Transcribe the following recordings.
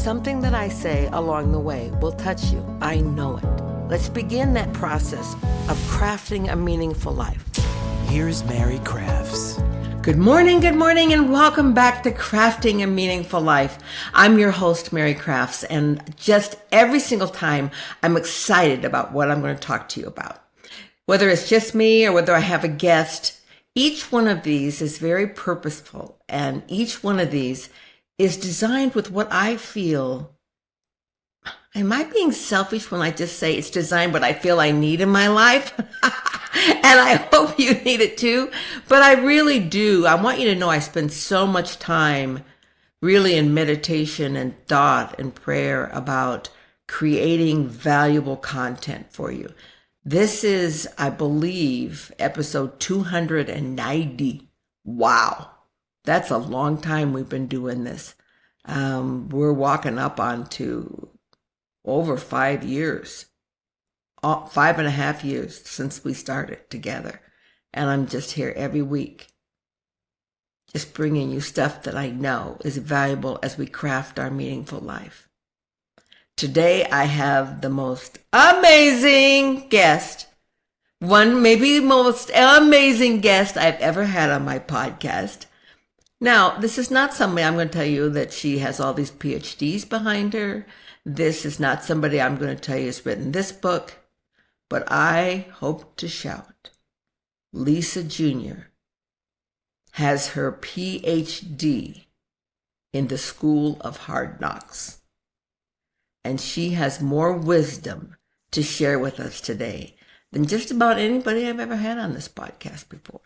something that I say along the way will touch you. I know it. Let's begin that process of crafting a meaningful life. Here's Mary Crafts. Good morning, and welcome back to Crafting a Meaningful Life. I'm your host, Mary Crafts, and just every single time I'm excited about what I'm going to talk to you about. Whether it's just me or whether I have a guest, each one of these is very purposeful, and each one of these is designed with what I feel. Am I being selfish when I just say it's designed what I feel I need in my life? And I hope you need it too. But I really do. I want you to know I spend so much time really in meditation and thought and prayer about creating valuable content for you. This is, I believe, episode 290. Wow. That's a long time we've been doing this. We're walking up onto over 5 years, 5.5 years since we started together. And I'm just here every week, just bringing you stuff that I know is valuable as we craft our meaningful life. Today, I have the most amazing guest, maybe the most amazing guest I've ever had on my podcast. Now, this is not somebody I'm going to tell you that she has all these PhDs behind her. This is not somebody I'm going to tell you has written this book. But I hope to shout, Lisa Jr. has her PhD in the School of Hard Knocks. And she has more wisdom to share with us today than just about anybody I've ever had on this podcast before.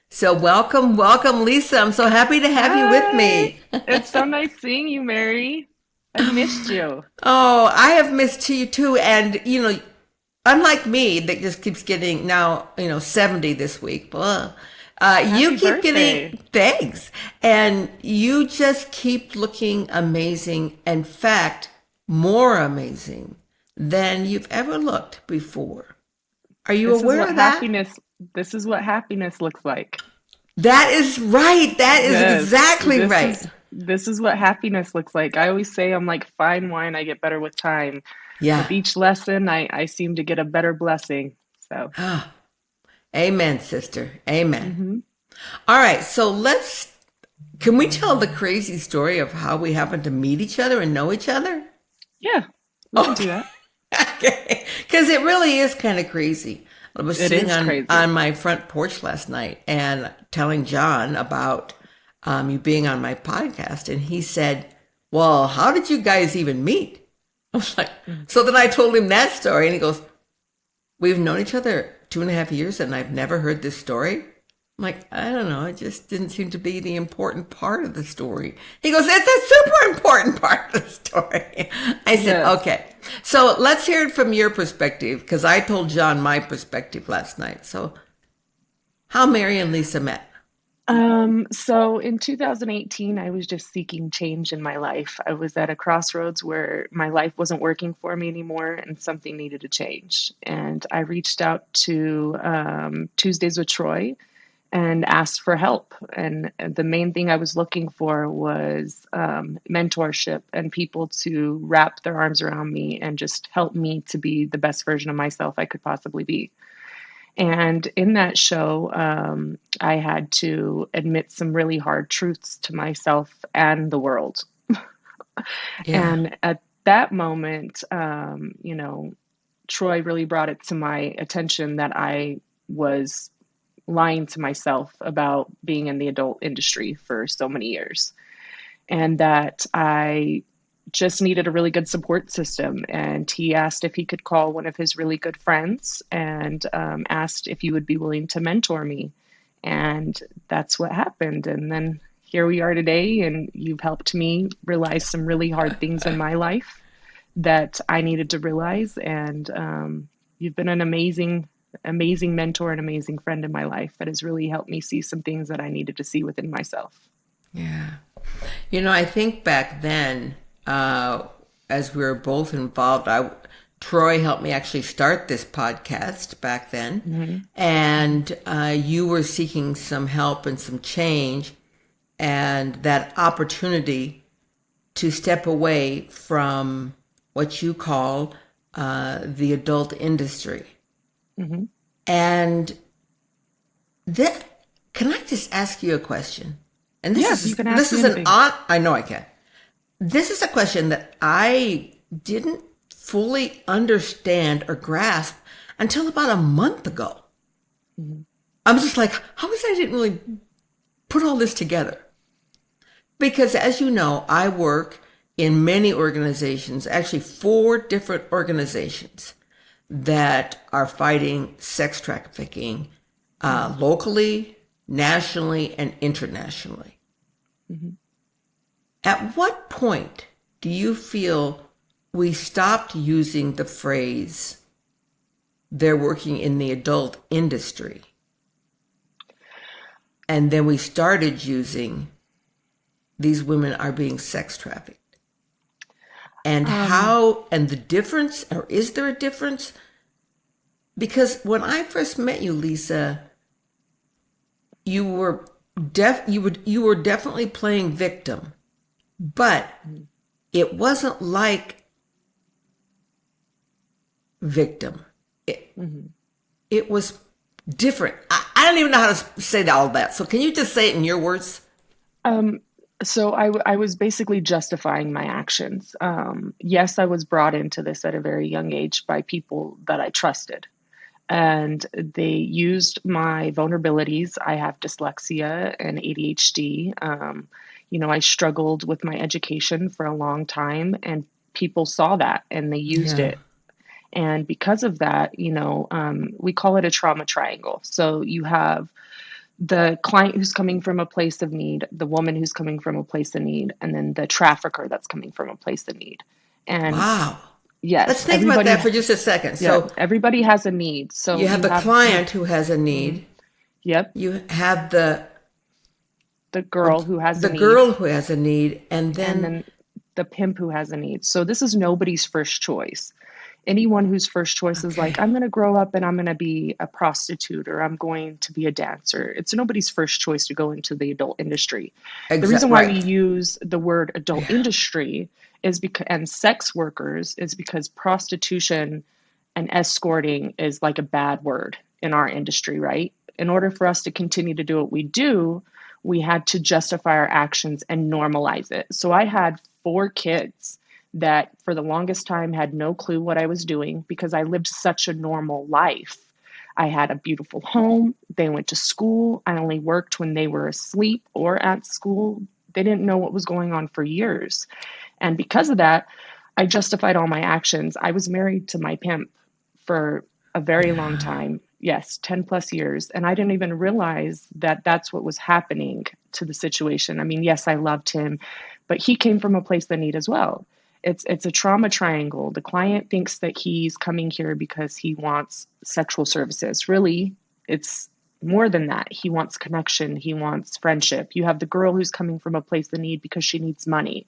So welcome, Lisa. I'm so happy to have you with me. It's so nice seeing you, Mary. I missed you. Oh, I have missed you too. And, unlike me, that just keeps getting now, 70 this week. You keep getting, thanks. And you just keep looking amazing. In fact, more amazing than you've ever looked before. Are you aware of that? This is what happiness looks like. That is right. That is exactly right. This is what happiness looks like. I always say I'm like fine wine. I get better with time. Yeah. With each lesson, I seem to get a better blessing. So, amen, sister. Amen. Mm-hmm. All right. So can we tell the crazy story of how we happened to meet each other and know each other? Yeah, we can do that. Okay. Because it really is kind of crazy. I was sitting on my front porch last night and telling John about you being on my podcast. And he said, well, how did you guys even meet? I was like, so then I told him that story. And he goes, we've known each other 2.5 years and I've never heard this story. I'm like, I don't know. It just didn't seem to be the important part of the story. He goes, it's a super important part of the story. I said, yes. Okay. So let's hear it from your perspective, because I told John my perspective last night. So how Mary and Lisa met. So in 2018, I was just seeking change in my life. I was at a crossroads where my life wasn't working for me anymore and something needed to change. And I reached out to Tuesdays with Troy and asked for help. And the main thing I was looking for was mentorship and people to wrap their arms around me and just help me to be the best version of myself I could possibly be. And in that show, I had to admit some really hard truths to myself and the world. Yeah. And at that moment, Troy really brought it to my attention that I was lying to myself about being in the adult industry for so many years, and that I just needed a really good support system. And he asked if he could call one of his really good friends and asked if he would be willing to mentor me. And that's what happened. And then here we are today, and you've helped me realize some really hard things in my life that I needed to realize. And you've been an amazing mentor and amazing friend in my life that has really helped me see some things that I needed to see within myself. Yeah. I think back then, as we were both involved, Troy helped me actually start this podcast back then. Mm-hmm. And you were seeking some help and some change. And that opportunity to step away from what you call the adult industry. Hmm. And then, can I just ask you a question? And Yeah, you can ask this me is an anything. odd. I know I can. This is a question that I didn't fully understand or grasp until about a month ago. Hmm. I'm just like, how is it I didn't really put all this together? Because as you know, I work in many organizations, actually 4 different organizations that are fighting sex trafficking Hmm. locally, nationally, and internationally. Hmm. At what point do you feel we stopped using the phrase, they're working in the adult industry, and then we started using, these women are being sex trafficked? And Um, how, and the difference, or is there a difference? Because when I first met you, Lisa, you were you were definitely playing victim, but it wasn't like victim. It, hmm. it was different. I don't even know how to say all that. So can you just say it in your words? Um, I was basically justifying my actions. Yes, I was brought into this at a very young age by people that I trusted, and they used my vulnerabilities. I have dyslexia and ADHD. I struggled with my education for a long time, and people saw that and they used Yeah. it. And because of that, we call it a trauma triangle. So you have the client who's coming from a place of need, the woman who's coming from a place of need, and then the trafficker that's coming from a place of need. And Wow. Let's yes, think about that for just a second. yeah, So everybody has a need. So you have you the have, client who has a mhm, need. yep, You have the the girl who has a the need, girl who has a need, and and then then the pimp who has a need. So this is nobody's first choice. Anyone whose first choice is like, okay, I'm going to grow up and I'm going to be a prostitute or I'm going to be a dancer. It's nobody's first choice to go into the adult industry. The reason why we right, use the word adult yeah, industry is because, and sex workers is because prostitution and escorting is like a bad word in our industry, right? In order for us to continue to do what we do, we had to justify our actions and normalize it. So I had 4 kids that for the longest time had no clue what I was doing because I lived such a normal life. I had a beautiful home. They went to school. I only worked when they were asleep or at school. They didn't know what was going on for years. And because of that, I justified all my actions. I was married to my pimp for a very long yeah, time. Yes, 10 plus years. And I didn't even realize that that's what was happening to the situation. I mean, yes, I loved him, but he came from a place of need as well. It's a trauma triangle. The client thinks that he's coming here because he wants sexual services. Really, it's more than that. He wants connection, he wants friendship. You have the girl who's coming from a place of need because she needs money.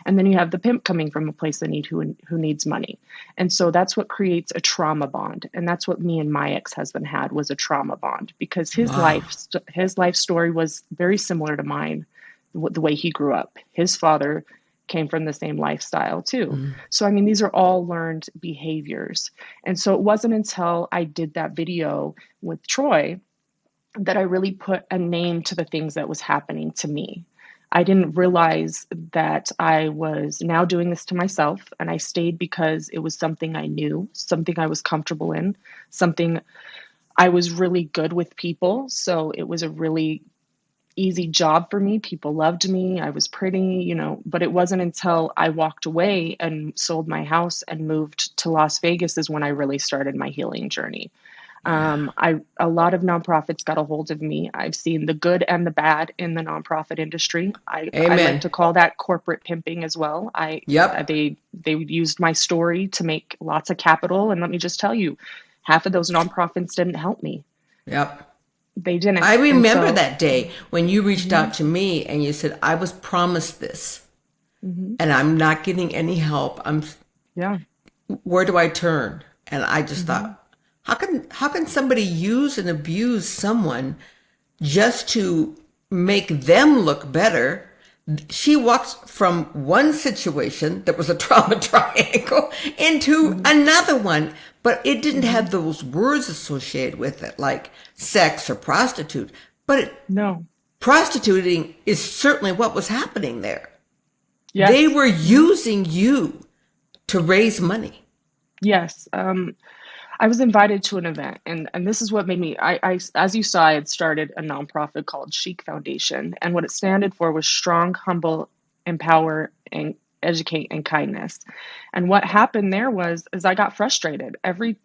And then you have the pimp coming from a place of need who needs money. And so that's what creates a trauma bond. And that's what me and my ex-husband had, was a trauma bond, because wow, his life story was very similar to mine, the way he grew up. His father came from the same lifestyle too. mm, So I mean, these are all learned behaviors. And so it wasn't until I did that video with Troy that I really put a name to the things that was happening to me. I didn't realize that I was now doing this to myself, and I stayed because it was something I knew, something I was comfortable in, something I was really good with people. So it was a really easy job for me. People loved me. I was pretty, but it wasn't until I walked away and sold my house and moved to Las Vegas is when I really started my healing journey. yeah, A lot of nonprofits got a hold of me. I've seen the good and the bad in the nonprofit industry. I like amen. to call that corporate pimping as well. Yep, They used my story to make lots of capital, and let me just tell you, half of those nonprofits didn't help me. yep. They didn't, I and remember so that day when you reached mhm, out to me and you said, I was promised this mhm, and I'm not getting any help. yeah, Where do I turn? And I just mhm, thought, how can somebody use and abuse someone just to make them look better She walked from one situation that was a trauma triangle into another one, but it didn't have those words associated with it, like sex or prostitute. But No. prostituting is certainly what was happening there. They Yes. were using you to raise money. Yes. I was invited to an event, and this is what made me. As you saw, I had started a nonprofit called Chic Foundation, and what it standed for was strong, humble, empower, and educate and kindness. And what happened there was, is I got frustrated. Every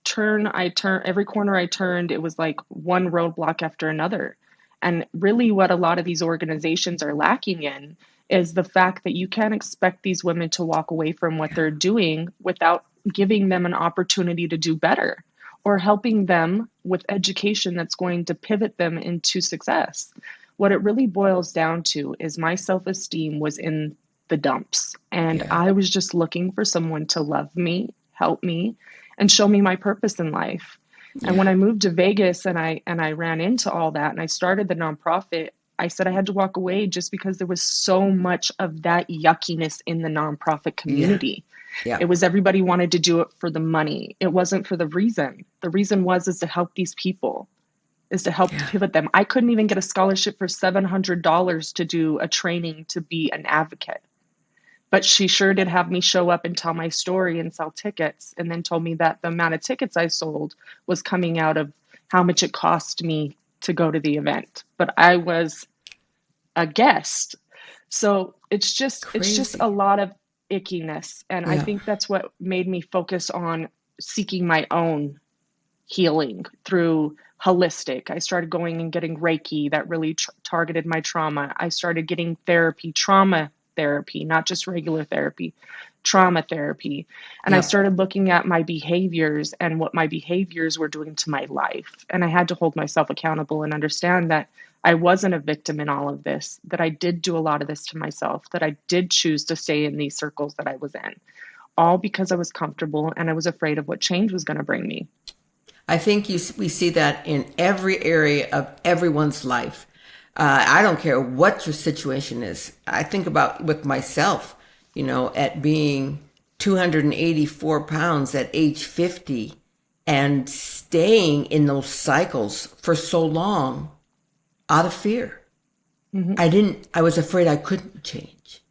corner I turned, it was like one roadblock after another. And really, what a lot of these organizations are lacking in is the fact that you can't expect these women to walk away from what they're doing without giving them an opportunity to do better or helping them with education that's going to pivot them into success. What it really boils down to is my self esteem was in the dumps, and Yeah. I was just looking for someone to love me, help me, and show me my purpose in life. And when Yeah. I moved to Vegas and I ran into all that and I started the nonprofit, I said I had to walk away just because there was so much of that yuckiness in the nonprofit Yeah. community. Yeah. It was everybody wanted to do it for the money. It wasn't for the reason. The reason was is to help these people, is to help Yeah. pivot them. I couldn't even get a scholarship for $700 to do a training to be an advocate. But she sure did have me show up and tell my story and sell tickets, and then told me that the amount of tickets I sold was coming out of how much it cost me to go to the event. But I was a guest. So it's just a Crazy. lot of ickiness. And I Yeah. think that's what made me focus on seeking my own healing through holistic. I started going and getting Reiki that really targeted my trauma. I started getting therapy, trauma therapy, not just regular therapy, trauma therapy. And I Yep. started looking at my behaviors and what my behaviors were doing to my life. And I had to hold myself accountable and understand that I wasn't a victim in all of this, that I did do a lot of this to myself, that I did choose to stay in these circles that I was in, all because I was comfortable and I was afraid of what change was going to bring me. I think we see that in every area of everyone's life. I don't care what your situation is. I think about with myself, at being 284 pounds at age 50 and staying in those cycles for so long out of fear. Hmm. I was afraid I couldn't change.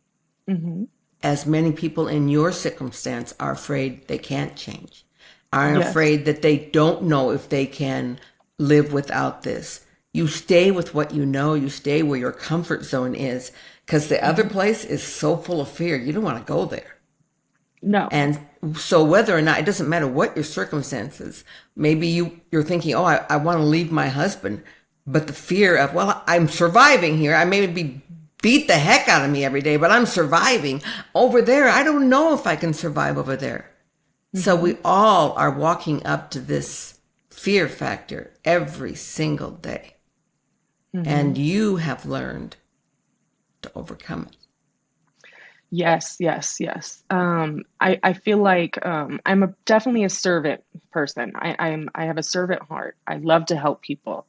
Hmm. As many people in your circumstance are afraid they can't change, are Yes. afraid that they don't know if they can live without this. You stay with what you know, you stay where your comfort zone is, because the other Hmm. place is so full of fear. You don't want to go there. No. And so whether or not, it doesn't matter what your circumstances, maybe you're thinking, oh, I want to leave my husband, but the fear of, well, I'm surviving here. I may be beat the heck out of me every day, but I'm surviving over there. I don't know if I can survive over there. So Hmm. we all are walking up to this fear factor every single day. Hmm. And you have learned to overcome it. Yes, yes, yes. I feel like I'm definitely a servant person. I have a servant heart. I love to help people.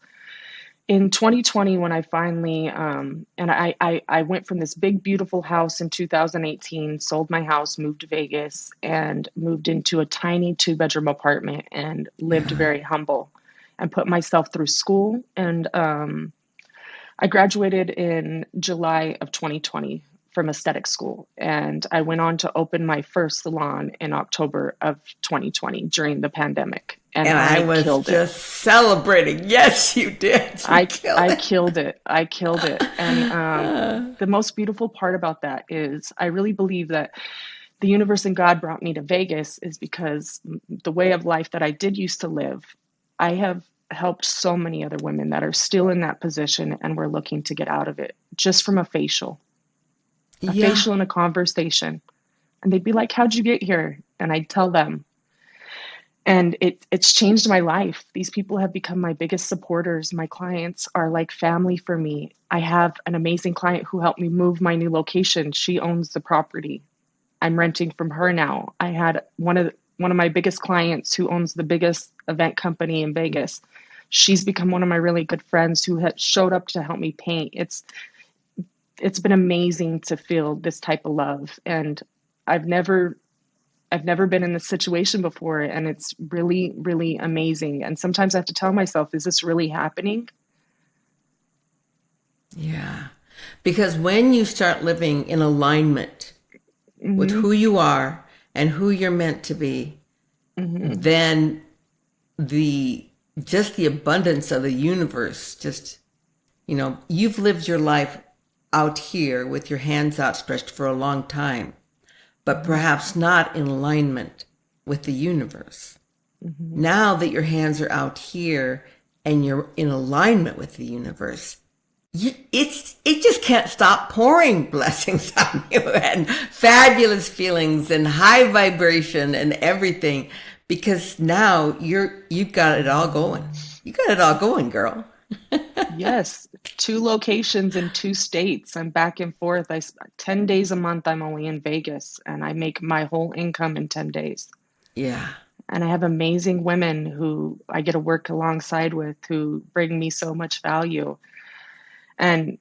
In 2020, when I finally and I went from this big beautiful house in 2018, sold my house, moved to Vegas, and moved into a tiny two-bedroom apartment and lived Yeah. very humble, and put myself through school. And I graduated in July of 2020 from aesthetic school, and I went on to open my first salon in October of 2020 during the pandemic, and And I I was killed it. just celebrating. Yes, you did. You killed I it. killed it. I killed it. And the most beautiful part about that is I really believe that the universe and God brought me to Vegas is because the way of life that I did used to live, I have helped so many other women that are still in that position and we're looking to get out of it just from a Yeah. facial and a conversation. And they'd be like, "How'd you get here?" And I'd tell them, and it's changed my life. These people have become my biggest supporters. My clients are like family for me. I have an amazing client who helped me move my new location. She owns the property. I'm renting from her now. I had one of my biggest clients who owns the biggest event company in Vegas. She's become one of my really good friends who had showed up to help me paint. it's been amazing to feel this type of love. And I've never I've never been in this situation before, and it's really, really amazing. And sometimes I have to tell myself, is this really happening? Yeah. Because when you start living in alignment with Hmm. who you are and who you're meant to be, Hmm. then the just the abundance of the universe, just, you've lived your life out here with your hands outstretched for a long time, but Hmm. perhaps not in alignment with the universe. Hmm. Now that your hands are out here and you're in alignment with the universe, it just can't stop pouring blessings on you and fabulous feelings and high vibration and everything, because now you've got it all going. You got it all going, girl. Yes, two locations in two states. I'm back and forth. 10 days a month, I'm only in Vegas, and I make my whole income in 10 days. Yeah. And I have amazing women who I get to work alongside with who bring me so much value. And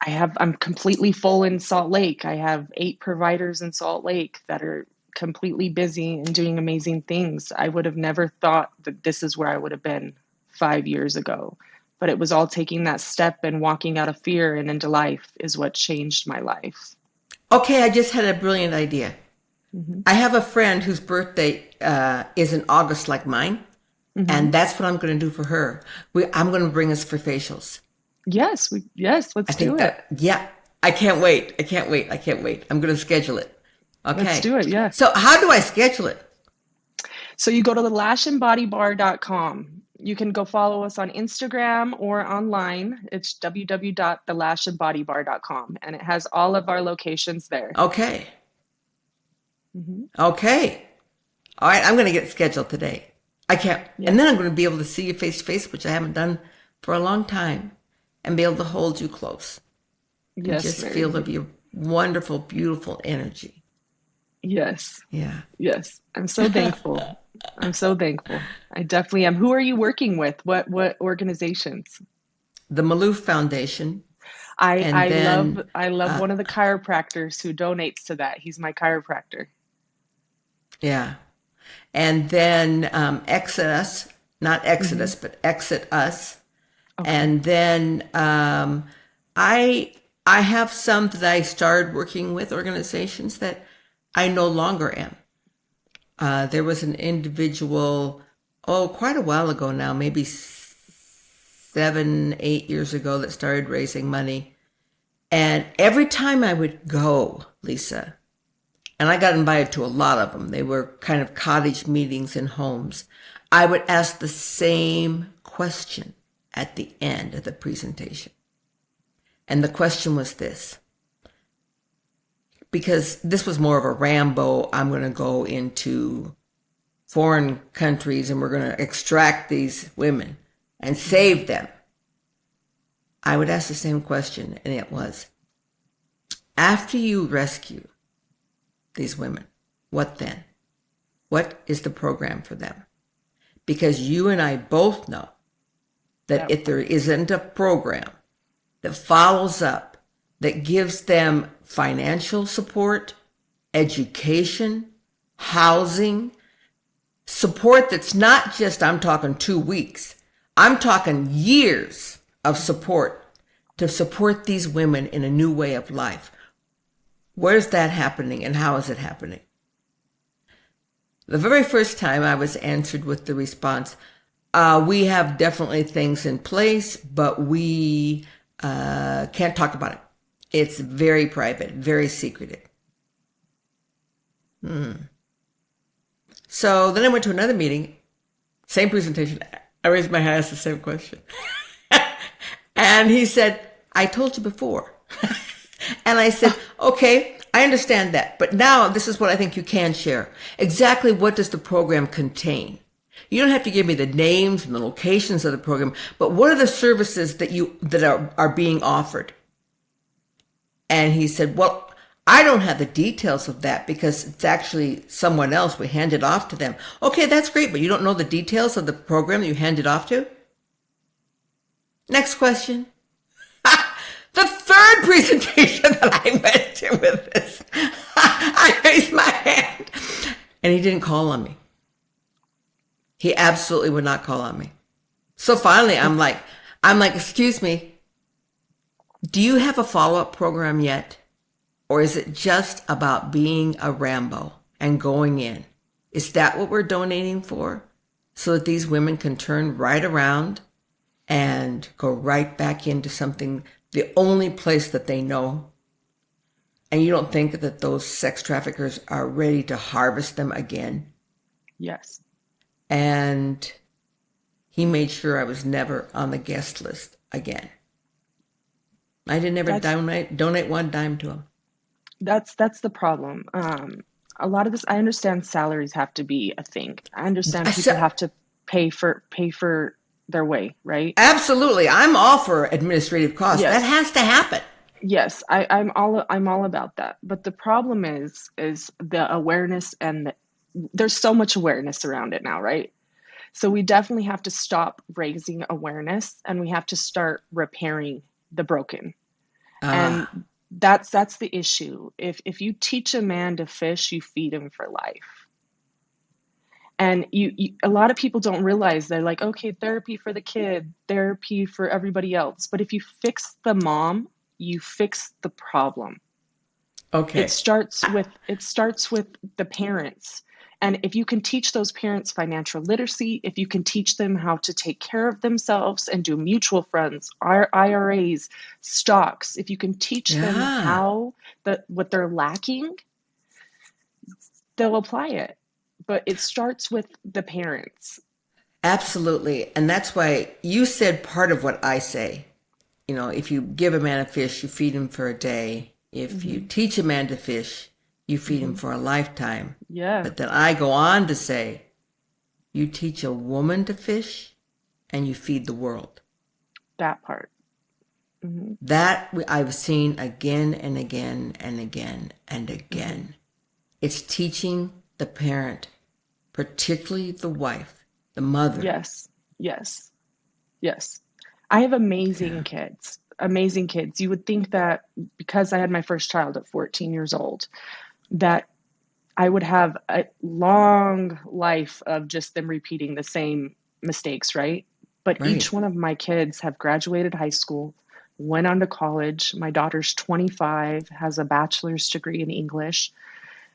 I'm completely full in Salt Lake. I have 8 providers in Salt Lake that are completely busy and doing amazing things. I would have never thought that this is where I would have been 5 years ago. But it was all taking that step and walking out of fear and into life is what changed my life. Okay, I just had a brilliant idea. Hmm. I have a friend whose birthday is in August, like mine, Hmm. and that's what I'm going to do for her. I'm going to bring us for facials. Yes, I let's do think it. yeah, I can't wait. I can't wait. I can't wait. I'm going to schedule it. Let's Okay. do it. Yeah. So how do I schedule it? So you go to the lashandbodybar.com. You can go follow us on Instagram or online. It's www.thelashandbodybar.com, and it has all of our locations there. Okay. Hmm. Okay. All right. I'm going to get scheduled today. I can't, and then Yes. I'm going to be able to see you face to face, which I haven't done for a long time, and be able to hold you close and Yes, just feel Mary. of your wonderful, beautiful energy. Yes. Yeah. Yes. I'm so thankful. I'm so thankful. I definitely am. Who are you working with? What organizations? The Maloof Foundation. I And I love then, I love uh, one of the chiropractors who donates to that. He's my chiropractor. yeah. And then Exodus, not Hmm. Exodus, but Exit Us. Okay. And then I I have some that I started working with organizations that I no longer am. There was an individual, oh, quite a while ago now, maybe 7, 8 years ago, that started raising money. And every time I would go, Lisa, and I got invited to a lot of them, they were kind of cottage meetings in homes, I would ask the same question at the end of the presentation. And the question was this, because this was more of a Rambo, I'm going to go into foreign countries and we're going to extract these women and Hmm. save them. I would ask the same question, and it was, after you rescue these women, what then? What is the program for them? Because you and I both know that Yep. if there isn't a program that follows up, that gives them financial support, education, housing, support that's not just, I'm talking 2 weeks, I'm talking years of support to support these women in a new way of life. Where's that happening and how is it happening? The very first time I was answered with the response, we have definitely things in place, but we can't talk about it. It's very private, very secretive. So then I went to another meeting, same presentation. I raised my hand, asked the same question. And he said, I told you before. And I said, okay, I understand that. But now this is what I think you can share. Exactly what does the program contain? You don't have to give me the names and the locations of the program, but what are the services that are being offered? And he said, well, I don't have the details of that because it's actually someone else. We hand it off to them. Okay, that's great, but you don't know the details of the program that you hand it off to? Next question. The third presentation that I went to with this, I raised my hand, and he didn't call on me. He absolutely would not call on me. So finally, I'm like, excuse me, do you have a follow-up program yet? Or is it just about being a Rambo and going in? Is that what we're donating for? So that these women can turn right around and go right back into something, the only place that they know. And you don't think that those sex traffickers are ready to harvest them again? Yes. And he made sure I was never on the guest list again. I didn't ever donate one dime to him. That's the problem. A lot of this, I understand salaries have to be a thing. I understand people have to pay for their way, right? Absolutely. I'm all for administrative costs. Yes. That has to happen. Yes, I'm all about that. But the problem is the awareness, and there's so much awareness around it now, right? So we definitely have to stop raising awareness, and we have to start repairing the broken. And that's the issue. If you teach a man to fish, you feed him for life. And you a lot of people don't realize, they're like, okay, therapy for the kid, therapy for everybody else. But if you fix the mom, you fix the problem. Okay. It starts with the parents. And if you can teach those parents financial literacy, if you can teach them how to take care of themselves and do mutual funds, IRAs, stocks, if you can teach them how what they're lacking, they'll apply it. But it starts with the parents. Absolutely. And that's why you said part of what I say. You know, if you give a man a fish, you feed him for a day. If you teach a man to fish, you feed him for a lifetime. Yeah. But then I go on to say, you teach a woman to fish and you feed the world. That part. That I've seen again and again and again and again. It's teaching the parent, particularly the wife, the mother. Yes. Yes. Yes. I have amazing kids. Amazing kids. You would think that because I had my first child at 14 years old, that I would have a long life of just them repeating the same mistakes, right? But each one of my kids have graduated high school, went on to college. My daughter's 25, has a bachelor's degree in English.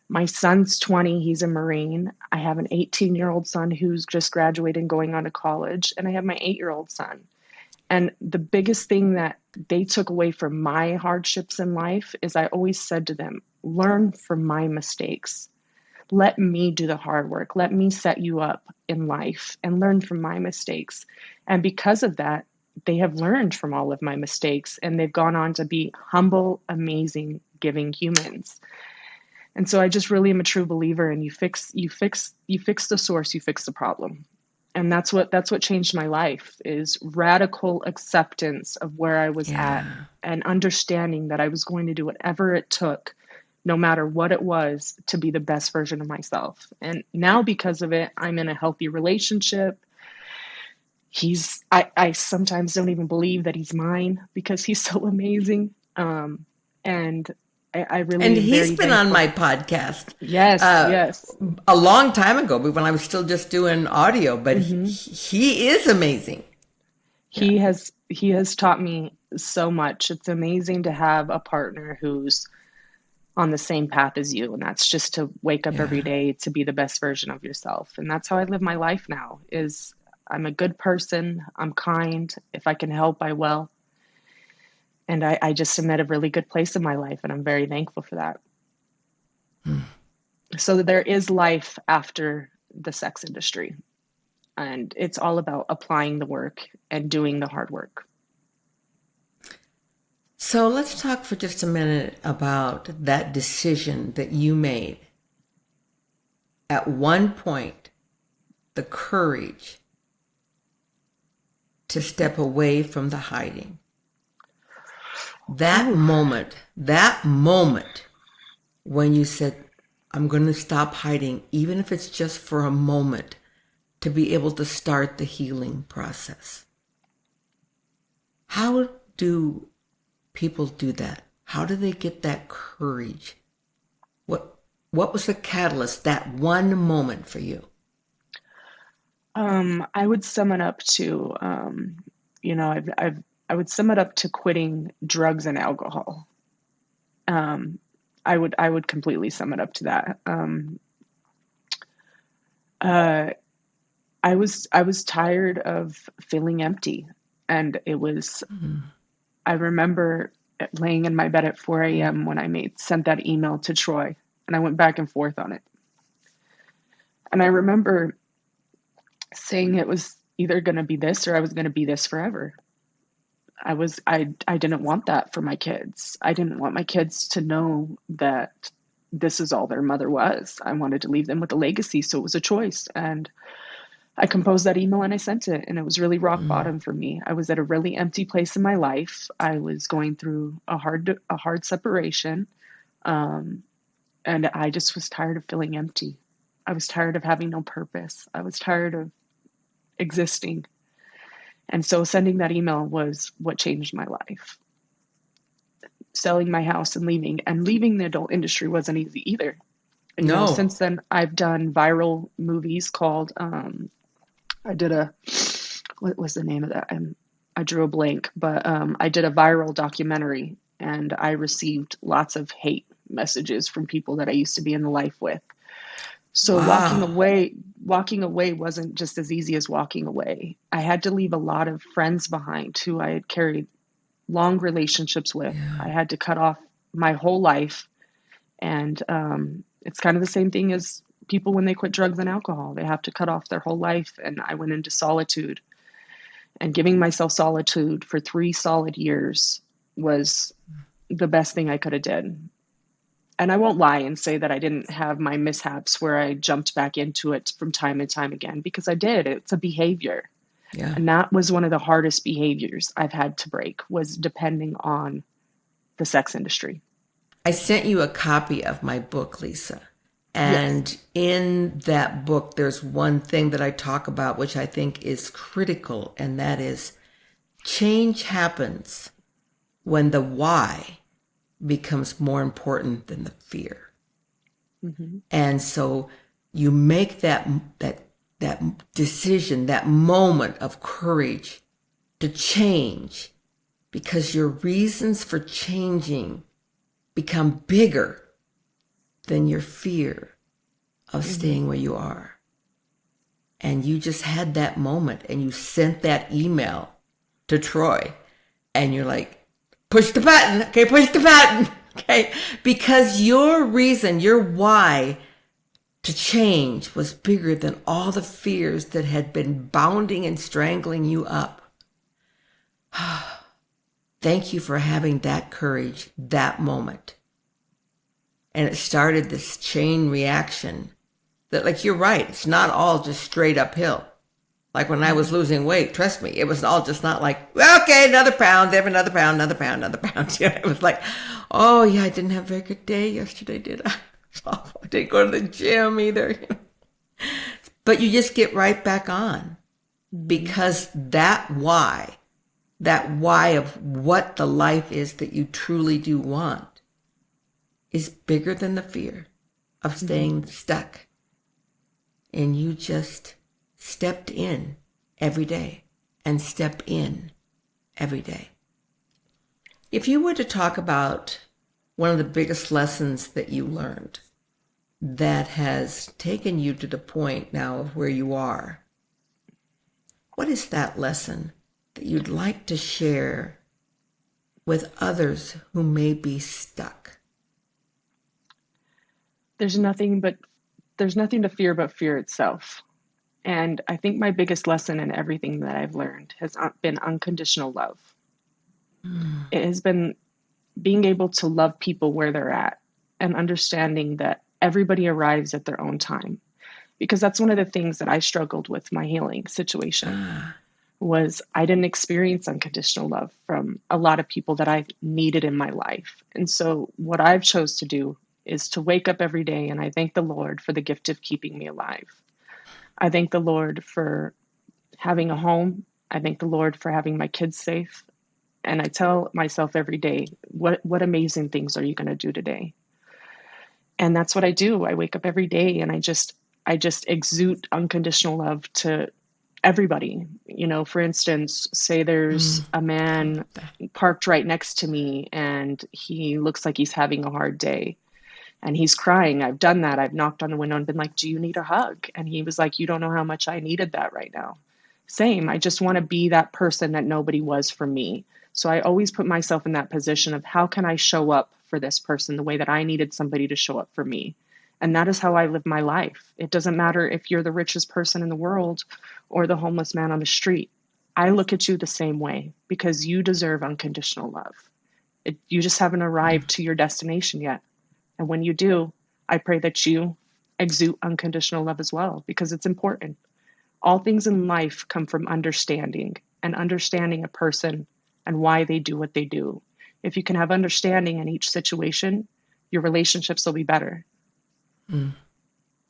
My son's 20, he's a Marine. I have an 18-year-old son who's just graduated and going on to college. And I have my 8-year-old son. And the biggest thing that they took away from my hardships in life is I always said to them, learn from my mistakes. Let me do the hard work. Let me set you up in life and learn from my mistakes. And because of that, they have learned from all of my mistakes, and they've gone on to be humble, amazing, giving humans. And so I just really am a true believer in you fix the source, you fix the problem. And that's what changed my life, is radical acceptance of where I was at, and understanding that I was going to do whatever it took, no matter what it was, to be the best version of myself. And now because of it, I'm in a healthy relationship. I sometimes don't even believe that he's mine because he's so amazing. And I really, and he's been on my podcast. Yes, yes. A long time ago, but when I was still just doing audio, but he is amazing. He has taught me so much. It's amazing to have a partner who's on the same path as you. And that's just to wake up every day to be the best version of yourself. And that's how I live my life now, is I'm a good person. I'm kind. If I can help, I will. And I just am at a really good place in my life, and I'm very thankful for that. So there is life after the sex industry, and it's all about applying the work and doing the hard work. So let's talk for just a minute about that decision that you made. At one point, the courage to step away from the hiding. That moment when you said, I'm going to stop hiding, even if it's just for a moment, to be able to start the healing process. How do people do that? How do they get that courage? What what was the catalyst, that one moment for you? I would sum it up to, I would sum it up to quitting drugs and alcohol. Um, I would completely sum it up to that. Uh, I was tired of feeling empty, and it was. Mm. I remember laying in my bed at 4 a.m. when I made sent that email to Troy, and I went back and forth on it. And I remember saying it was either going to be this or I was going to be this forever. I didn't want that for my kids. I didn't want my kids to know that this is all their mother was. I wanted to leave them with a legacy, so it was a choice. And I composed that email and I sent it, and it was really rock Mm. bottom for me. I was at a really empty place in my life. I was going through a hard separation, um, and I just was tired of feeling empty. I was tired of having no purpose. I was tired of existing. And so sending that email was what changed my life. Selling my house and leaving the adult industry wasn't easy either. No. Since then I've done viral movies called I did a what was the name of that? I drew a blank, but I did a viral documentary and I received lots of hate messages from people that I used to be in the life with. So Wow. walking away wasn't just as easy as walking away. I had to leave a lot of friends behind who I had carried long relationships with. Yeah. I had to cut off my whole life. And it's kind of the same thing as people when they quit drugs and alcohol. They have to cut off their whole life. And I went into solitude. And giving myself solitude for 3 solid years was the best thing I could have did. And I won't lie and say that I didn't have my mishaps where I jumped back into it from time and time again, because I did. It's a behavior. Yeah. And that was one of the hardest behaviors I've had to break, was depending on the sex industry. I sent you a copy of my book, Lisa. Yes. And in that book, there's one thing that I talk about, which I think is critical, and that is change happens when the why becomes more important than the fear. Hmm. And so you make that decision, that moment of courage to change, because your reasons for changing become bigger than your fear of Hmm. staying where you are. And you just had that moment and you sent that email to Troy and you're like, push the button. Okay, push the button. Okay. Because your reason, your why to change was bigger than all the fears that had been bounding and strangling you up. Thank you for having that courage, that moment. And it started this chain reaction that, like, you're right, it's not all just straight uphill. Like when I was Hmm. losing weight, trust me, it was all just not like, well, okay, another pound, then another pound, another pound, another pound. You know, it was like, oh yeah, I didn't have a very good day yesterday, did I? I didn't go to the gym either. But you just get right back on, Hmm. because that why of what the life is that you truly do want, is bigger than the fear of Hmm. staying stuck. And you just stepped in every day and step in every day. If you were to talk about one of the biggest lessons that you learned that has taken you to the point now of where you are, what is that lesson that you'd like to share with others who may be stuck? There's nothing but there's nothing to fear but fear itself. And I think my biggest lesson in everything that I've learned has been unconditional love. Mm. It has been being able to love people where they're at and understanding that everybody arrives at their own time. Because that's one of the things that I struggled with my healing situation, Ah, was I didn't experience unconditional love from a lot of people that I needed in my life. And so what I've chose to do is to wake up every day and I thank the Lord for the gift of keeping me alive. I thank the Lord for having a home. I thank the Lord for having my kids safe. And I tell myself every day, what amazing things are you going to do today? And that's what I do. I wake up every day and I just exude unconditional love to everybody. For instance, say there's a I man love that. parked right next to me and he looks like he's having a hard day and he's crying. I've done that. I've knocked on the window and been like, "Do you need a hug?" And he was like, "You don't know how much I needed that right now." Same. I just want to be that person that nobody was for me. So I always put myself in that position of how can I show up for this person the way that I needed somebody to show up for me. And that is how I live my life. It doesn't matter if you're the richest person in the world or the homeless man on the street. I look at you the same way because you deserve unconditional love. You just haven't arrived to your destination yet. And when you do, I pray that you exude unconditional love as well because it's important. All things in life come from understanding and understanding a person and why they do what they do. If you can have understanding in each situation, your relationships will be better. Mm.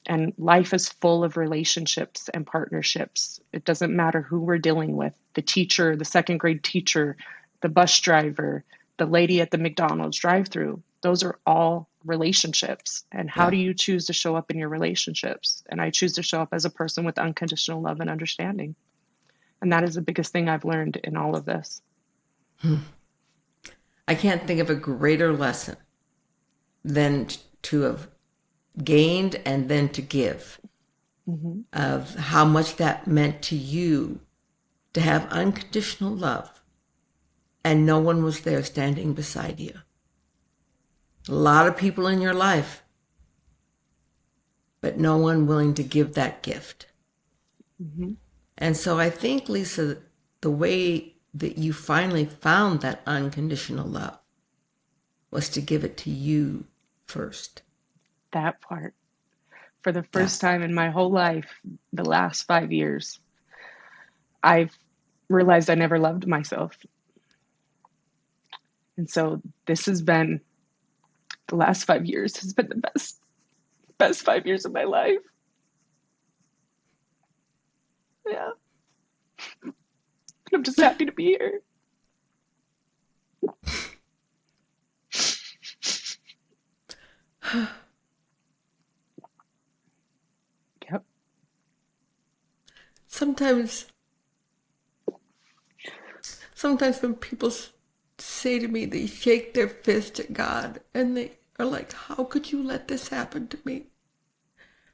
And life is full of relationships and partnerships. It doesn't matter who we're dealing with, the teacher, the second grade teacher, the bus driver, the lady at the McDonald's drive-through. Those are all relationships. And how Yeah. do you choose to show up in your relationships? And I choose to show up as a person with unconditional love and understanding. And that is the biggest thing I've learned in all of this. I can't think of a greater lesson than to have gained and then to give, of how much that meant to you to have unconditional love and no one was there standing beside you. A lot of people in your life, but no one willing to give that gift. And so I think, Lisa, the way that you finally found that unconditional love was to give it to you first. That part. For the That first part. time in my whole life, the last 5 years, I've realized I never loved myself. And so this has been the last 5 years has been the best 5 years of my life. Yeah. I'm just happy to be here. Yep. Sometimes when people say to me, they shake their fist at God and they are like, how could you let this happen to me?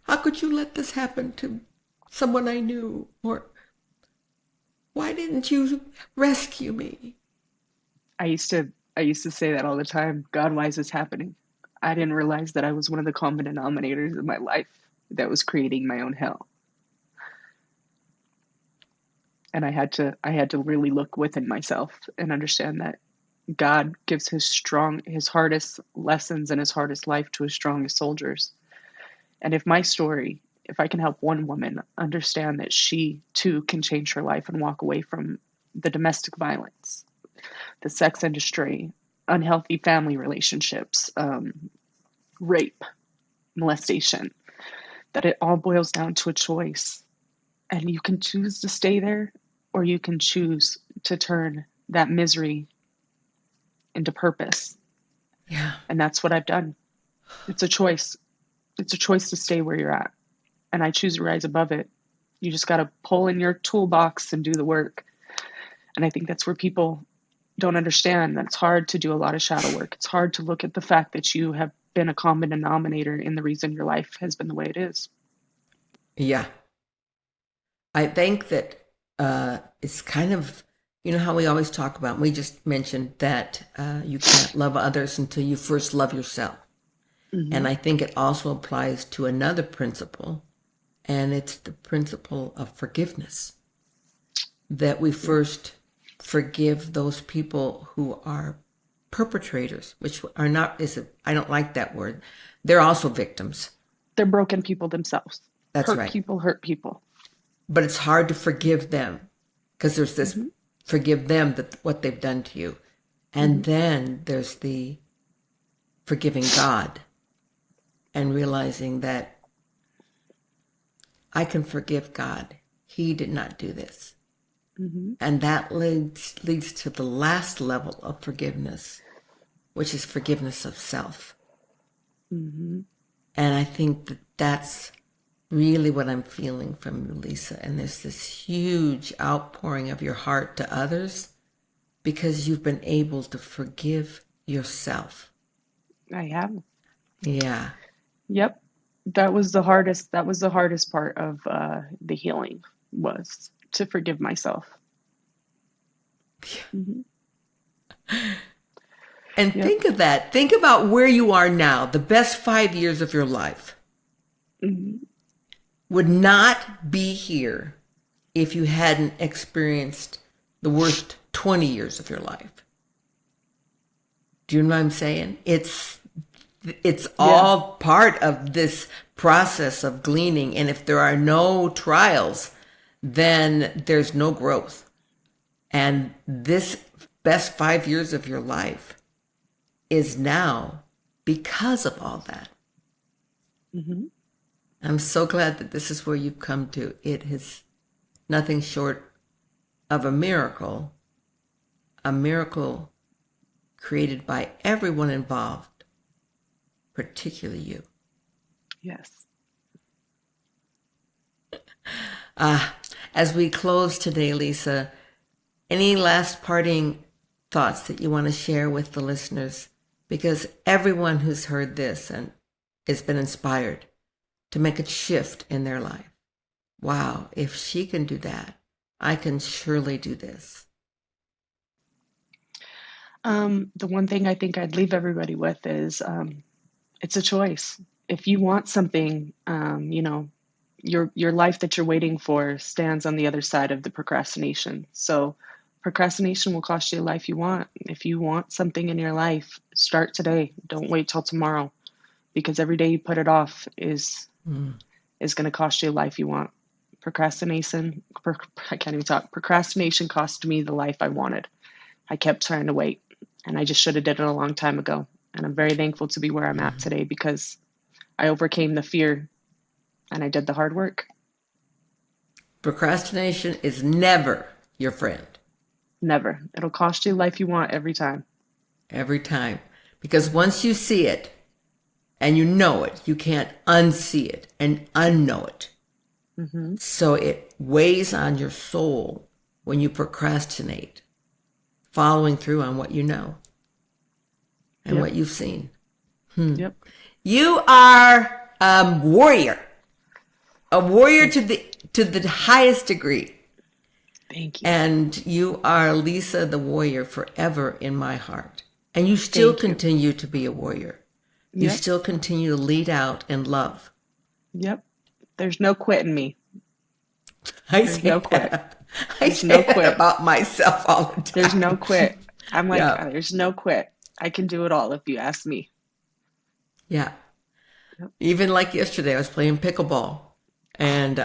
How could you let this happen to someone I knew? Or why didn't you rescue me? I used to say that all the time. God, why is this happening? I didn't realize that I was one of the common denominators in my life that was creating my own hell. And I had to really look within myself and understand that God gives his hardest lessons and his hardest life to his strongest soldiers. And if I can help one woman understand that she too can change her life and walk away from the domestic violence, the sex industry, unhealthy family relationships, rape, molestation, that it all boils down to a choice. And you can choose to stay there or you can choose to turn that misery into purpose. Yeah. And that's what I've done. It's a choice. It's a choice to stay where you're at. And I choose to rise above it. You just got to pull in your toolbox and do the work. And I think that's where people don't understand that it's hard to do a lot of shadow work. It's hard to look at the fact that you have been a common denominator in the reason your life has been the way it is. Yeah. I think that it's kind of, you know how we always talk about, we just mentioned that you can't love others until you first love yourself. And I think it also applies to another principle, and it's the principle of forgiveness. That we first forgive those people who are perpetrators, which are not, I don't like that word. They're also victims. They're broken people themselves. That's right. People hurt people. But it's hard to forgive them because there's this forgive them that what they've done to you. And then there's the forgiving God and realizing that I can forgive God. He did not do this. Mm-hmm. And that leads to the last level of forgiveness, which is forgiveness of self. Mm-hmm. And I think that that's really what I'm feeling from you, Lisa. And there's this huge outpouring of your heart to others because you've been able to forgive yourself. I have. Yeah. Yep. That was the hardest. That was the hardest part of the healing, was to forgive myself. Mm-hmm. And Yep. think of that. Think about where you are now, the best 5 years of your life. Mm-hmm. Would not be here if you hadn't experienced the worst 20 years of your life. Do you know what I'm saying? It's Yeah. all part of this process of gleaning. And if there are no trials, then there's no growth. And this best 5 years of your life is now because of all that. Mm-hmm. I'm so glad that this is where you've come to. It is nothing short of a miracle created by everyone involved, particularly you. Yes. As we close today, Lisa, any last parting thoughts that you want to share with the listeners? Because everyone who's heard this and has been inspired to make a shift in their life. Wow, if she can do that, I can surely do this. The one thing I think I'd leave everybody with is it's a choice. If you want something, your life that you're waiting for stands on the other side of the procrastination. So procrastination will cost you the life you want. If you want something in your life, start today. Don't wait till tomorrow, because every day you put it off is going to cost you a life you want. I can't even talk. Procrastination cost me the life I wanted. I kept trying to wait, and I just should have did it a long time ago. And I'm very thankful to be where I'm at today because I overcame the fear and I did the hard work. Procrastination is never your friend. Never. It'll cost you the life you want every time. Every time. Because once you see it and you know it, you can't unsee it and unknow it. Mm-hmm. So it weighs on your soul when you procrastinate, following through on what you know and what you've seen. Yep. You are a warrior to the highest degree. Thank you. And you are Lisa the warrior forever in my heart. And you still continue to be a warrior. You Yep. still continue to lead out in love. Yep. There's no quit in me. There's no quit. I There's say no that quit. about myself all the time. There's no quit. I'm like, Yeah. there's no quit. I can do it all if you ask me. Yeah. Yep. Even like yesterday, I was playing pickleball, and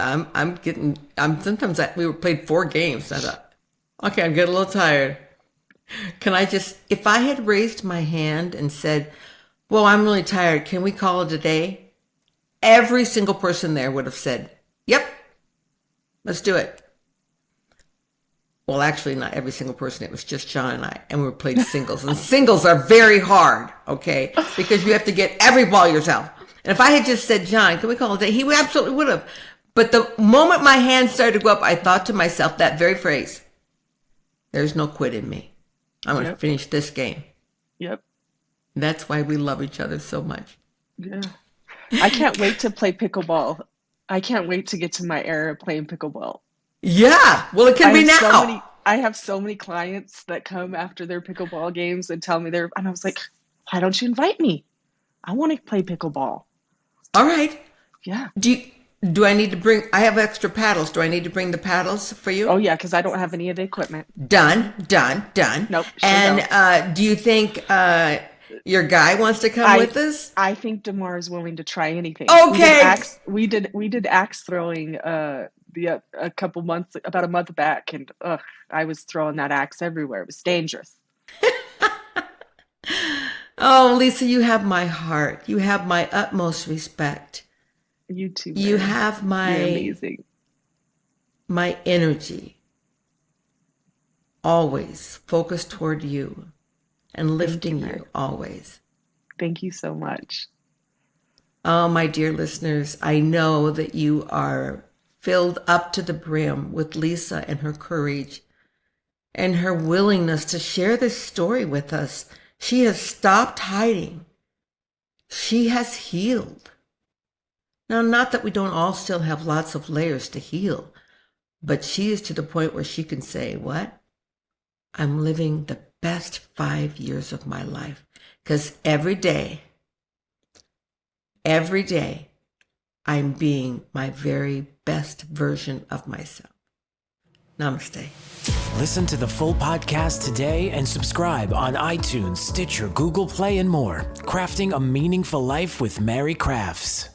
we were played 4 games. I thought, okay, I'm getting a little tired. If I had raised my hand and said, well, I'm really tired, can we call it a day? Every single person there would have said, yep, let's do it. Well, actually, not every single person. It was just John and I, and we were playing singles. And singles are very hard, okay? Because you have to get every ball yourself. And if I had just said, John, can we call it a day? He absolutely would have. But the moment my hand started to go up, I thought to myself that very phrase, there's no quit in me. I'm going to finish this game. Yep. That's why we love each other so much. Yeah. I can't wait to play pickleball. I can't wait to get to my era of playing pickleball. Yeah. Well, it can be now. I have so many clients that come after their pickleball games and tell me and I was like, why don't you invite me? I want to play pickleball. All right. Yeah. Do I need to bring, I have extra paddles. Do I need to bring the paddles for you? Oh yeah, because I don't have any of the equipment. Done. Nope. And do you think your guy wants to come with us? I think Damar is willing to try anything. Okay. We did axe throwing about a month back, and I was throwing that axe everywhere. It was dangerous. Oh, Lisa, you have my heart. You have my utmost respect. You too. You have You're amazing. my energy. always focused toward you and lifting Mary. you always. Thank you so much. Oh, my dear listeners, I know that you are filled up to the brim with Lisa and her courage and her willingness to share this story with us. She has stopped hiding. She has healed. Now, not that we don't all still have lots of layers to heal, but she is to the point where she can say, what? I'm living the best 5 years of my life. Because every day, I'm being my very best version of myself. Namaste. Listen to the full podcast today and subscribe on iTunes, Stitcher, Google Play, and more. Crafting a Meaningful Life with Mary Crafts.